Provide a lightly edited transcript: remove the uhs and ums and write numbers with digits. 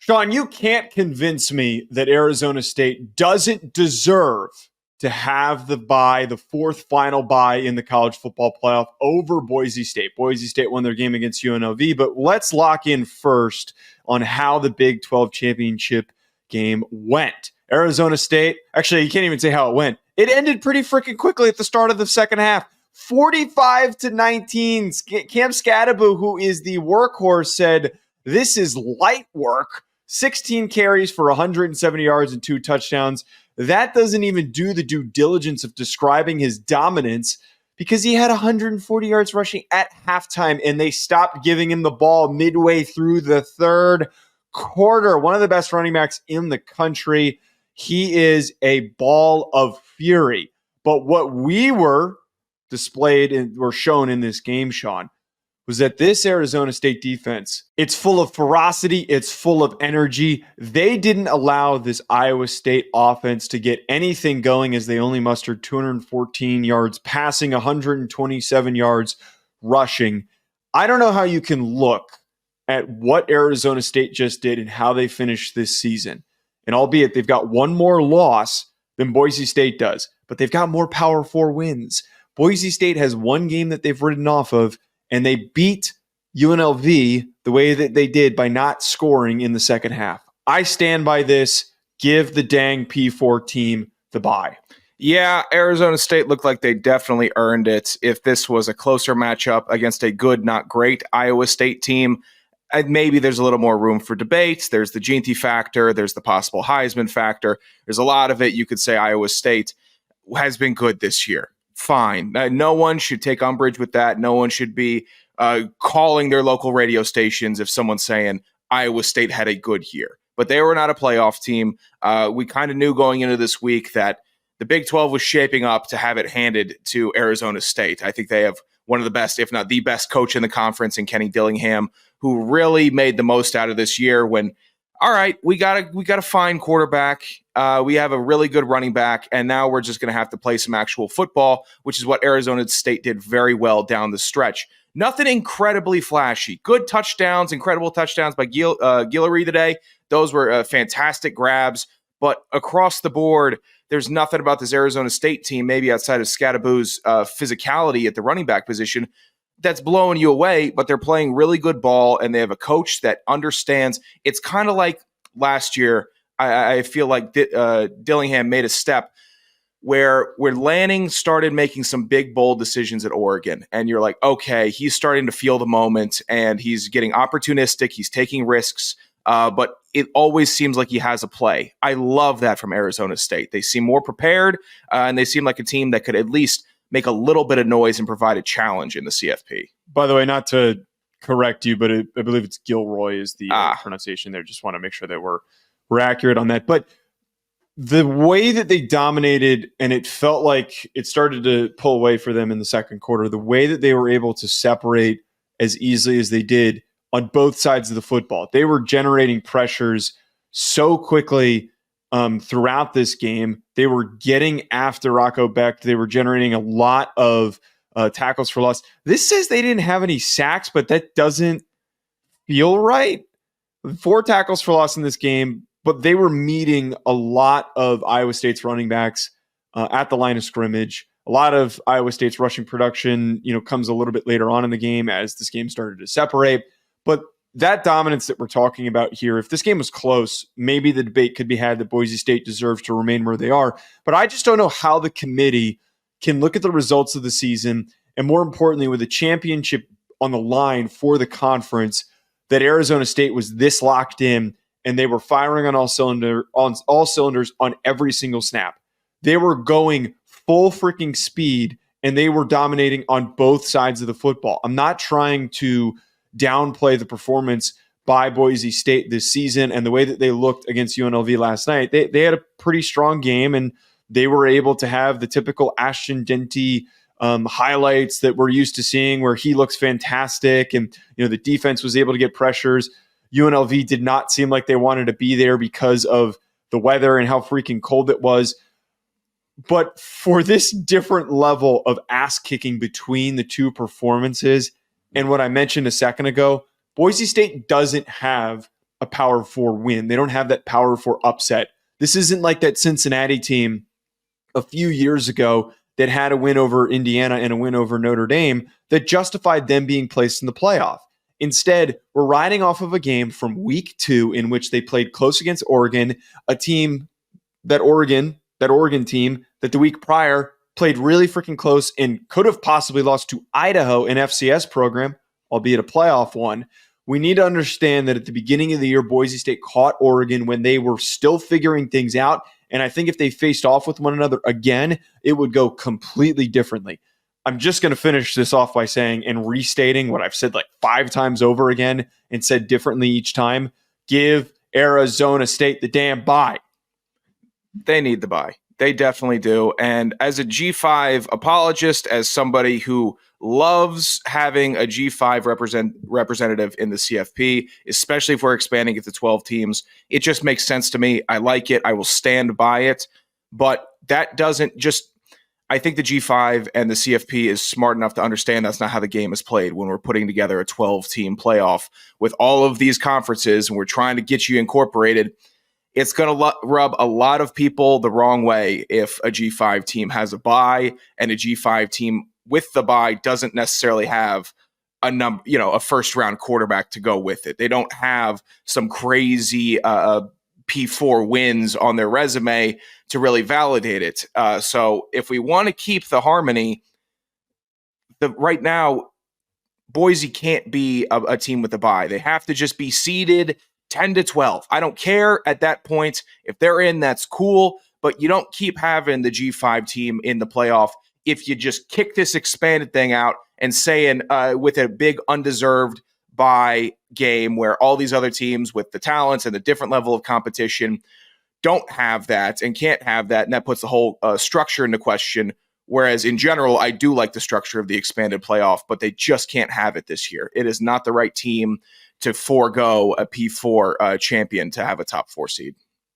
Sean, you can't convince me that Arizona State doesn't deserve to have the bye, the fourth final bye in the college football playoff over Boise State. Boise State won their game against UNLV, but let's lock in first on how the Big 12 championship game went. Arizona State, actually, you can't even say how it went. It ended pretty freaking quickly at the start of the second half. 45-19. Cam Skattebo, who is the workhorse, said, "This is light work." 16 carries for 170 yards and 2 touchdowns. That doesn't even do the due diligence of describing his dominance because he had 140 yards rushing at halftime, and they stopped giving him the ball midway through the third quarter. One of the best running backs in the country. He is a ball of fury. But what we were displayed and were shown in this game, Sean, was that this Arizona State defense, it's full of ferocity, it's full of energy. They didn't allow this Iowa State offense to get anything going as they only mustered 214 yards passing, 127 yards rushing. I don't know how you can look at what Arizona State just did and how they finished this season. And albeit they've got one more loss than Boise State does, but they've got more Power 4 wins. Boise State has one game that they've ridden off of, and they beat UNLV the way that they did by not scoring in the second half. I stand by this. Give the dang P4 team the bye. Yeah, Arizona State looked like they definitely earned it. If this was a closer matchup against a good, not great Iowa State team, maybe there's a little more room for debate. There's the Ginty factor. There's the possible Heisman factor. There's a lot of it. You could say Iowa State has been good this year. Fine. No one should take umbrage with that. No one should be calling their local radio stations if someone's saying Iowa State had a good year. But they were not a playoff team. We kind of knew going into this week that the Big 12 was shaping up to have it handed to Arizona State. I think they have one of the best, if not the best coach in the conference in Kenny Dillingham, who really made the most out of this year when, all right, we got a fine quarterback. We have a really good running back, and now we're just going to have to play some actual football, which is what Arizona State did very well down the stretch. Nothing incredibly flashy. Good touchdowns, incredible touchdowns by Guillory today. Those were fantastic grabs, but across the board, there's nothing about this Arizona State team, maybe outside of Skattebo's physicality at the running back position, that's blowing you away, but they're playing really good ball, and they have a coach that understands. It's kind of like last year. I feel like Dillingham made a step where Lanning started making some big, bold decisions at Oregon, and you're like, okay, he's starting to feel the moment, and he's getting opportunistic. He's taking risks, but it always seems like he has a play. I love that from Arizona State. They seem more prepared, and they seem like a team that could at least make a little bit of noise and provide a challenge in the CFP. By the way, not to correct you, but I believe it's Gilroy is the pronunciation there. Just want to make sure that we're accurate on that. But the way that they dominated, and it felt like it started to pull away for them in the second quarter, the way that they were able to separate as easily as they did on both sides of the football. They were generating pressures so quickly throughout this game. They were getting after Rocco Becht. They were generating a lot of tackles for loss. This says they didn't have any sacks, but that doesn't feel right. 4 tackles for loss in this game, but they were meeting a lot of Iowa State's running backs at the line of scrimmage. A lot of Iowa State's rushing production, comes a little bit later on in the game as this game started to separate. But that dominance that we're talking about here, if this game was close, maybe the debate could be had that Boise State deserves to remain where they are. But I just don't know how the committee can look at the results of the season, and more importantly, with a championship on the line for the conference, that Arizona State was this locked in and they were firing on all cylinders on every single snap. They were going full freaking speed and they were dominating on both sides of the football. I'm not trying to downplay the performance by Boise State this season and the way that they looked against UNLV last night. They had a pretty strong game, and they were able to have the typical Ashton Denty highlights that we're used to seeing, where he looks fantastic, and the defense was able to get pressures. UNLV did not seem like they wanted to be there because of the weather and how freaking cold it was. But for this different level of ass kicking between the two performances, and what I mentioned a second ago, Boise State doesn't have a Power 4 win. They don't have that Power 4 upset. This isn't like that Cincinnati team a few years ago that had a win over Indiana and a win over Notre Dame that justified them being placed in the playoff. Instead, we're riding off of a game from week 2 in which they played close against Oregon, a team that Oregon team that the week prior played really freaking close and could have possibly lost to Idaho, an FCS program, albeit a playoff one. We need to understand that at the beginning of the year, Boise State caught Oregon when they were still figuring things out. And I think if they faced off with one another again, it would go completely differently. I'm just going to finish this off by saying and restating what I've said like 5 times over again and said differently each time. Give Arizona State the damn bye. They need the bye. They definitely do. And as a G5 apologist, as somebody who loves having a G5 representative in the CFP, especially if we're expanding it to 12 teams, it just makes sense to me. I like it. I will stand by it. But that doesn't just... I think the G5 and the CFP is smart enough to understand that's not how the game is played when we're putting together a 12-team playoff with all of these conferences and we're trying to get you incorporated. It's going to rub a lot of people the wrong way if a G5 team has a bye and a G5 team with the bye doesn't necessarily have a first-round quarterback to go with it. They don't have some crazy P4 wins on their resume to really validate it. So if we want to keep the harmony, right now, Boise can't be a team with a bye. They have to just be seeded 10 to 12. I don't care at that point. If they're in, that's cool. But you don't keep having the G5 team in the playoff if you just kick this expanded thing out and saying with a big undeserved bye game where all these other teams with the talents and the different level of competition don't have that and can't have that. And that puts the whole structure into question. Whereas in general, I do like the structure of the expanded playoff, but they just can't have it this year. It is not the right team to forego a P4 champion to have a top 4 seed.